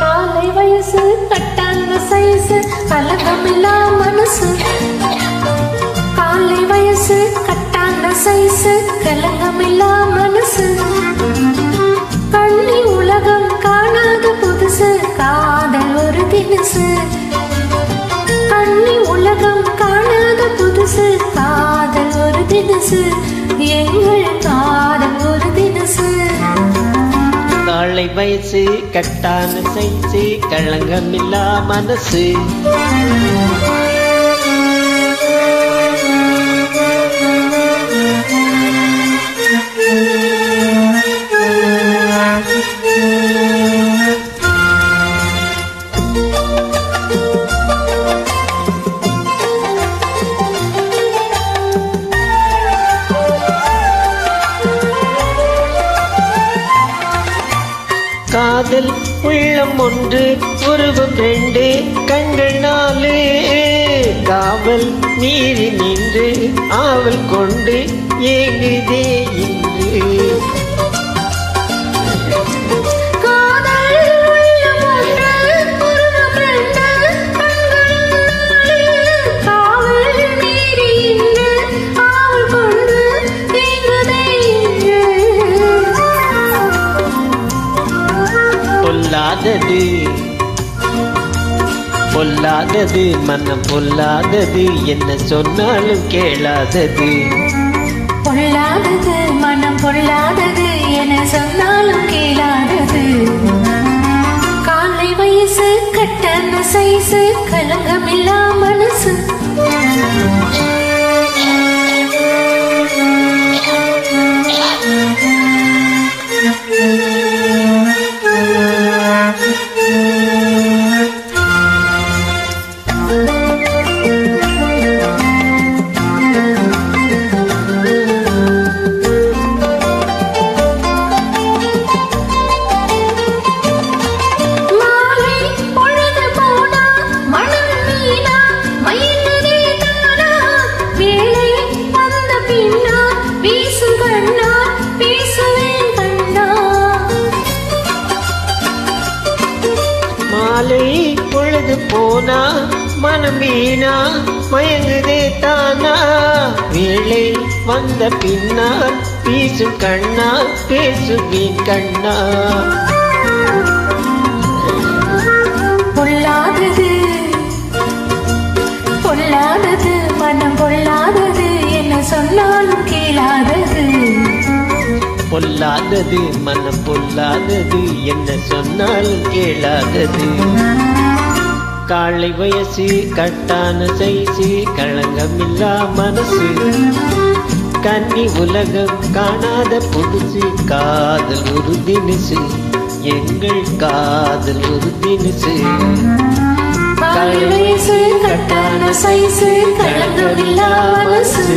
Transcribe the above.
காலை வயசு கட்டான சைஸ் கலகமில்லா மனசு. காலை வயசு கட்டான சைஸ் கலகமில்லா மனசு. கண்ணி உலகம் காணாத புதுசு காதல் ஒரு தினசு. கண்ணி உலகம் காணாத புதுசு காதல் ஒரு தினசு. எங்கள் காதல் ஒரு தினசு. காலை வயசு கட்டான சைஸு களங்கமில்லா மனசு. காதல் உள்ளம் ஒன்று உருவம் ரெண்டு கண்கள் நாலு. காவல் மீறி நின்று ஆவல் கொண்டு ஏங்குதே இன்று. பொல்லாதது பொல்லாதது மனம் பொல்லாதது என்ன சொன்னாலும் கேளாதது. பொல்லாதது மனம் பொல்லாதது என சொன்னாலும் கேளாதது. காலை வயசு கட்டான சைஸு கலங்கமில்லா மனசு. மாலை பொழுது போனா மனம் வீணா மயங்குதே தானா. வேளை வந்த பின்னால் வீசும் கண்ணா பேசுவேன் கண்ணா. பொல்லாதது பொல்லாதது மனம் பொல்லாதது என்ன சொன்னாலும் கேளாதது. பொல்லாதது மனம் பொல்லாதது என்ன சொன்னாலும் கேளாதது. காலை வயசு கட்டான சைஸு களங்கமில்லா மனசு. கன்னி உலகம் காணாத புதுசு காதல் ஒரு தினசு. எங்கள் காதல் ஒரு தினசு. காலை வயசு கட்டான சைஸு களங்கமில்லா மனசு.